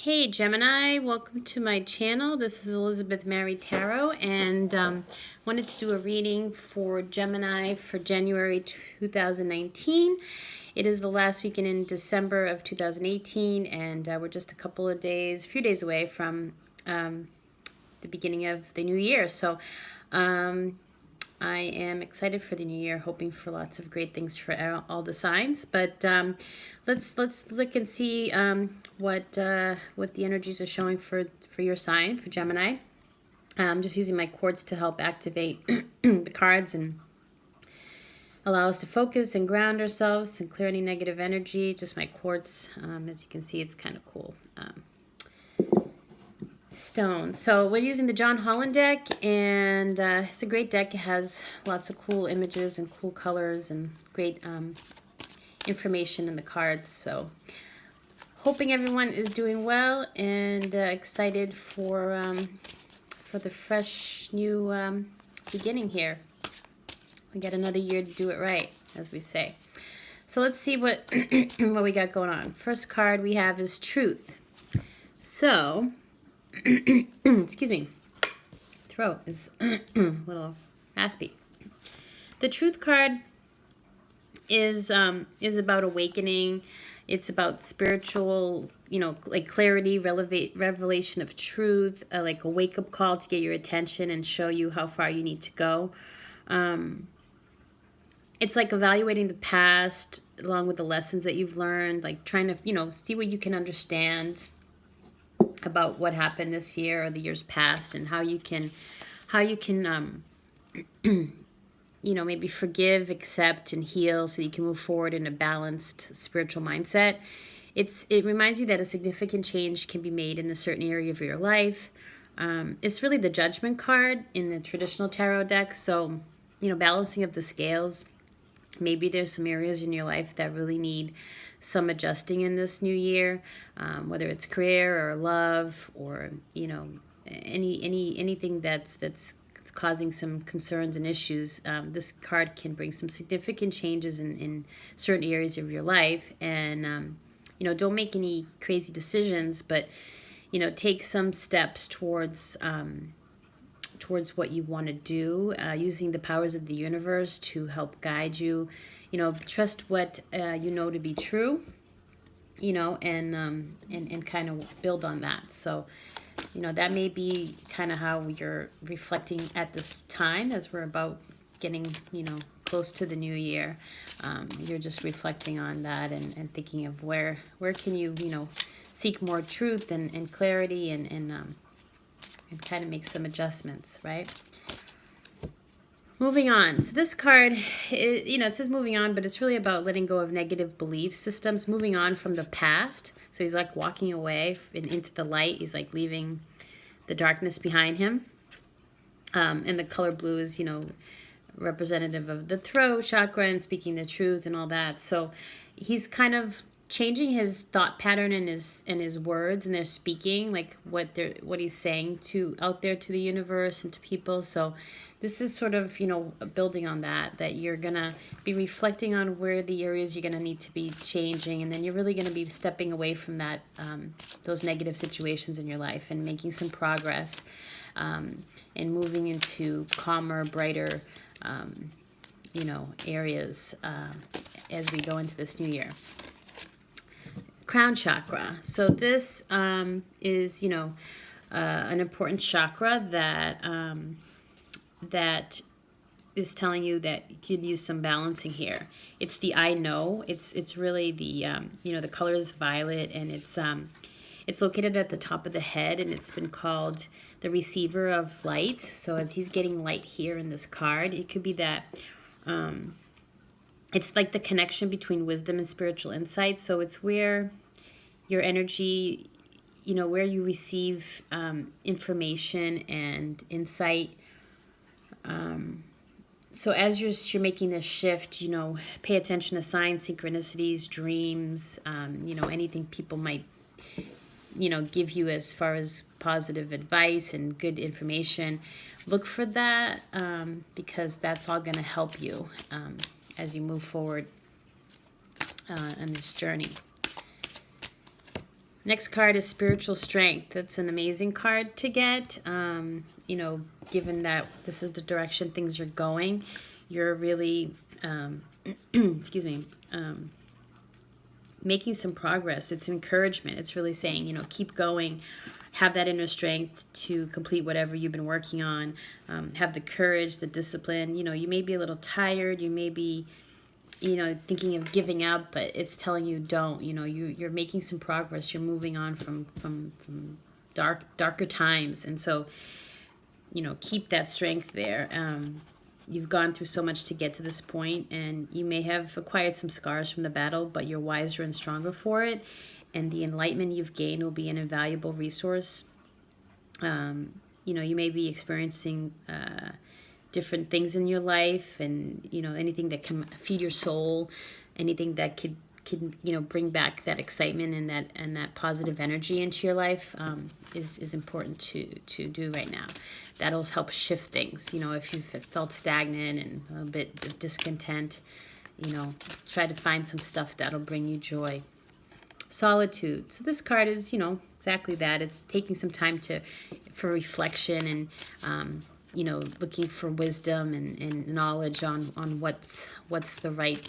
Hey Gemini, welcome to my channel. This is Elizabeth Mary Tarot, and wanted to do a reading for Gemini for January 2019. It is the last weekend in December of 2018, and we're just a few days away from the beginning of the new year. So I am excited for the new year, hoping for lots of great things for all the signs. But let's look and see what the energies are showing for your sign, for Gemini. I'm just using my quartz to help activate the cards and allow us to focus and ground ourselves and clear any negative energy. Just my quartz. As you can see, it's kind of cool. Stone. So we're using the John Holland deck, and it's a great deck. It has lots of cool images and cool colors and great information in the cards. So hoping everyone is doing well and excited for the fresh new beginning here. We got another year to do it right, as we say. So let's see what what we got going on. First card we have is Truth. So excuse me, throat is a little raspy. The Truth card is about awakening. It's about spiritual, like clarity, revelation of truth, like a wake-up call to get your attention and show you how far you need to go. It's like evaluating the past along with the lessons that you've learned, like trying to, see what you can understand about what happened this year or the years past, and how you can maybe forgive, accept, and heal so you can move forward in a balanced spiritual mindset. It reminds you that a significant change can be made in a certain area of your life. It's really the Judgment card in the traditional tarot deck. So, balancing of the scales. Maybe there's some areas in your life that really need some adjusting in this new year, whether it's career or love or anything that's causing some concerns and issues. This card can bring some significant changes in certain areas of your life, and don't make any crazy decisions, but take some steps towards what you want to do, using the powers of the universe to help guide you. Trust what you know to be true, and kind of build on that. So, that may be kind of how you're reflecting at this time as we're about getting, close to the new year. You're just reflecting on that and thinking of where can you, seek more truth and clarity and kind of make some adjustments, right? Moving on. So this card, it says moving on, but it's really about letting go of negative belief systems, moving on from the past. So he's like walking away into the light. He's like leaving the darkness behind him. And the color blue is, representative of the throat chakra and speaking the truth and all that. So he's kind of changing his thought pattern and his words and their speaking, like what he's saying out there to the universe and to people. So this is sort of, building on that you're gonna be reflecting on where the areas you're gonna need to be changing, and then you're really gonna be stepping away from that, those negative situations in your life and making some progress, and moving into calmer, brighter, areas as we go into this new year. Crown chakra. So this is, an important chakra that is telling you that you could use some balancing here. It's the I know. It's really the the color is violet, and it's located at the top of the head, and it's been called the receiver of light. So as he's getting light here in this card, it could be that it's like the connection between wisdom and spiritual insight. So it's where your energy, where you receive information and insight. So as you're making this shift, pay attention to signs, synchronicities, dreams, anything people might, give you as far as positive advice and good information. Look for that, because that's all going to help you as you move forward on this journey. Next card is Spiritual Strength. That's an amazing card to get. You know, given that this is the direction things are going, you're really, excuse me, making some progress. It's encouragement. It's really saying, you know, keep going. Have that inner strength to complete whatever you've been working on. Have the courage, the discipline. You know, you may be a little tired. You may be, you know, thinking of giving up, but it's telling you don't. You know, you're making some progress. You're moving on from darker times, and so, you know, keep that strength there. You've gone through so much to get to this point, and you may have acquired some scars from the battle, but you're wiser and stronger for it. And the enlightenment you've gained will be an invaluable resource. You know, you may be experiencing different things in your life, and, you know, anything that can feed your soul, anything that could you know, bring back that excitement and that positive energy into your life is important to do right now. That'll help shift things. You know, if you've felt stagnant and a bit of discontent, you know, try to find some stuff that'll bring you joy. Solitude. So this card is, you know, exactly that. It's taking some time for reflection and you know, looking for wisdom and knowledge on what's the right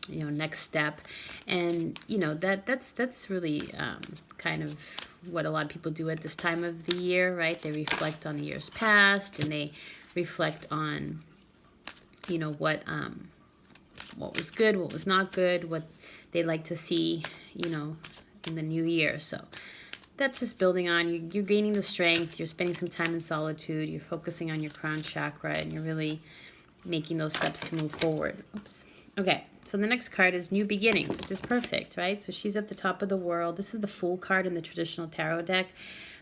you know, next step. And, you know, that's really kind of what a lot of people do at this time of the year, right? They reflect on the years past, and they reflect on, you know, what was good, what was not good, what they like to see, you know, in the new year. So that's just building on. You're gaining the strength. You're spending some time in solitude. You're focusing on your crown chakra, and you're really making those steps to move forward. Oops. Okay, so the next card is New Beginnings, which is perfect, right? So she's at the top of the world. This is the Fool card in the traditional tarot deck.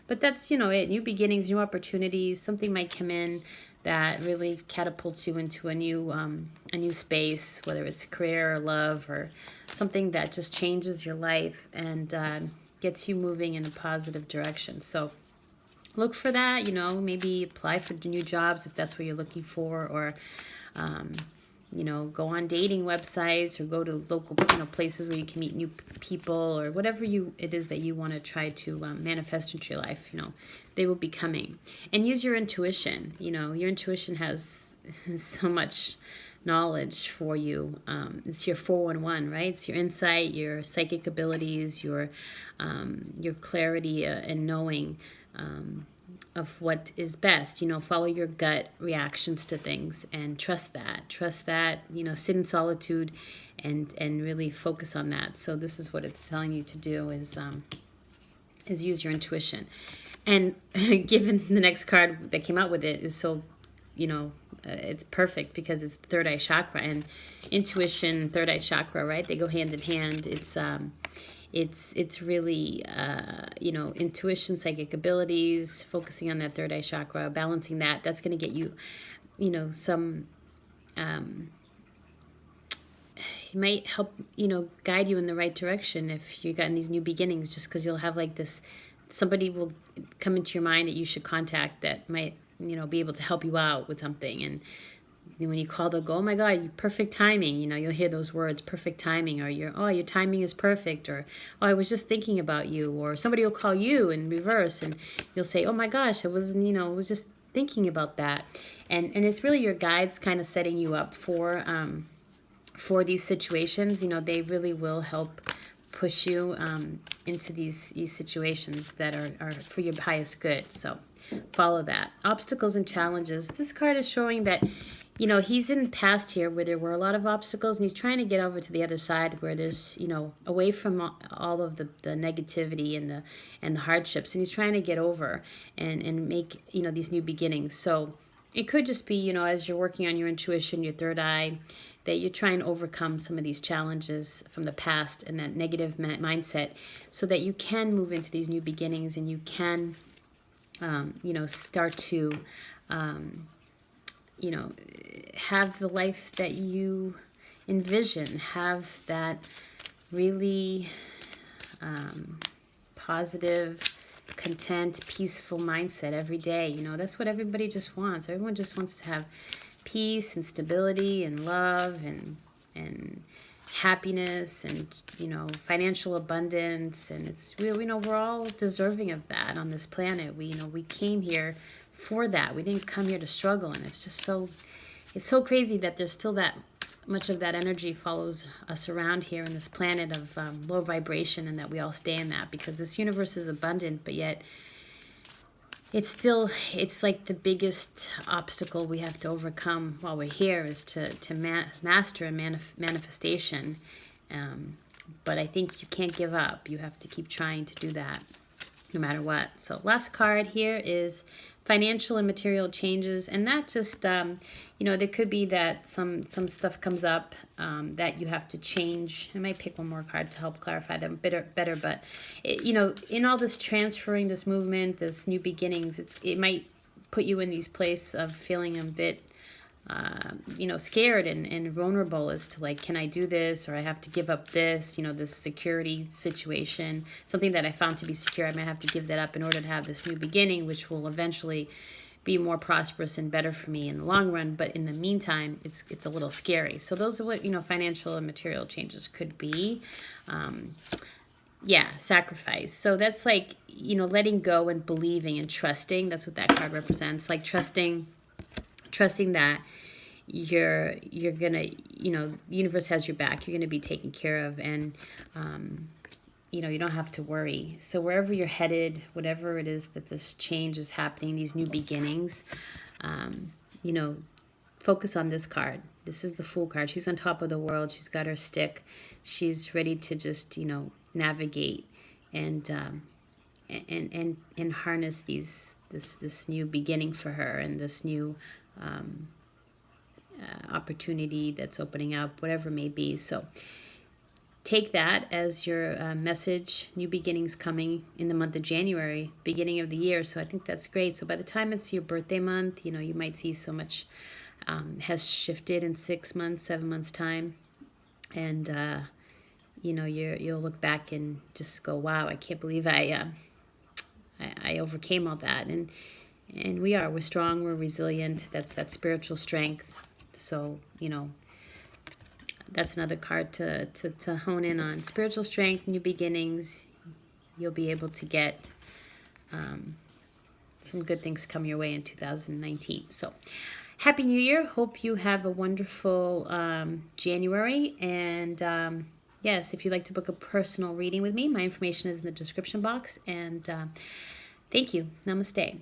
But that's, you know, it. New beginnings, new opportunities. Something might come in that really catapults you into a new space, whether it's career or love or something that just changes your life and gets you moving in a positive direction. So look for that, you know, maybe apply for new jobs if that's what you're looking for, or you know, go on dating websites or go to local, you know, places where you can meet new people, or whatever it is that you want to try to manifest into your life. You know, they will be coming. And use your intuition. You know, your intuition has so much knowledge for you. It's your 411, right? It's your insight, your psychic abilities, your clarity and knowing of what is best. You know, follow your gut reactions to things and trust that, you know, sit in solitude and really focus on that. So this is what it's telling you to do is use your intuition. And given the next card that came out with it is so, you know, it's perfect because it's the third eye chakra, and intuition, third eye chakra, right? They go hand in hand. It's really, you know, intuition, psychic abilities, focusing on that third eye chakra, balancing that. That's going to get you, you know, some, it might help, you know, guide you in the right direction if you've gotten these new beginnings, just because you'll have like this, somebody will come into your mind that you should contact that might, you know, be able to help you out with something. And when you call, they'll go, oh my God, perfect timing. You know, you'll hear those words, perfect timing, or your timing is perfect, or, oh, I was just thinking about you, or somebody will call you in reverse and you'll say, oh my gosh, I was just thinking about that. And it's really your guides kind of setting you up for these situations. You know, they really will help push you into these situations that are for your highest good. So follow that. Obstacles and challenges. This card is showing that, you know, he's in the past here where there were a lot of obstacles, and he's trying to get over to the other side where there's, you know, away from all of the negativity and the hardships, and he's trying to get over and make, you know, these new beginnings. So it could just be, you know, as you're working on your intuition, your third eye, that you're trying to overcome some of these challenges from the past and that negative mindset, so that you can move into these new beginnings, and you can you know, start to, you know, have the life that you envision, have that really positive, content, peaceful mindset every day. You know, that's what everybody just wants. Everyone just wants to have peace and stability and love and happiness and, you know, financial abundance. And it's real, you know, we're all deserving of that on this planet. We, you know, we came here for that. We didn't come here to struggle. And it's just so, it's so crazy that there's still that much of that energy follows us around here in this planet of low vibration, and that we all stay in that, because this universe is abundant, but yet it's still, it's like the biggest obstacle we have to overcome while we're here is to master a manifestation. But I think you can't give up. You have to keep trying to do that no matter what. So last card here is financial and material changes. And that just, you know, there could be that some stuff comes up that you have to change. I might pick one more card to help clarify them better. But, you know, in all this transferring, this movement, this new beginnings, it might put you in these place of feeling a bit, you know, scared and vulnerable as to, like, can I do this, or I have to give up this, you know, this security situation, something that I found to be secure. I might have to give that up in order to have this new beginning, which will eventually be more prosperous and better for me in the long run. But in the meantime, it's a little scary. So those are what, you know, financial and material changes could be. Yeah, sacrifice. So that's like, you know, letting go and believing and trusting. That's what that card represents. Like trusting that you're gonna, you know, the universe has your back. You're gonna be taken care of, and you know, you don't have to worry. So wherever you're headed, whatever it is that this change is happening, these new beginnings, you know, focus on this card. This is the Fool card. She's on top of the world. She's got her stick. She's ready to just, you know, navigate and harness this new beginning for her, and this new opportunity that's opening up, whatever it may be. So take that as your message. New beginnings coming in the month of January, beginning of the year. So I think that's great. So by the time it's your birthday month, you know, you might see so much has shifted in 6 months, 7 months time. And, you know, you'll look back and just go, wow, I can't believe I overcame all that. And we're strong, we're resilient. That's that spiritual strength. So, you know, that's another card to hone in on. Spiritual strength, new beginnings. You'll be able to get some good things come your way in 2019. So, Happy New Year. Hope you have a wonderful January. And yes, if you'd like to book a personal reading with me, my information is in the description box. And thank you. Namaste.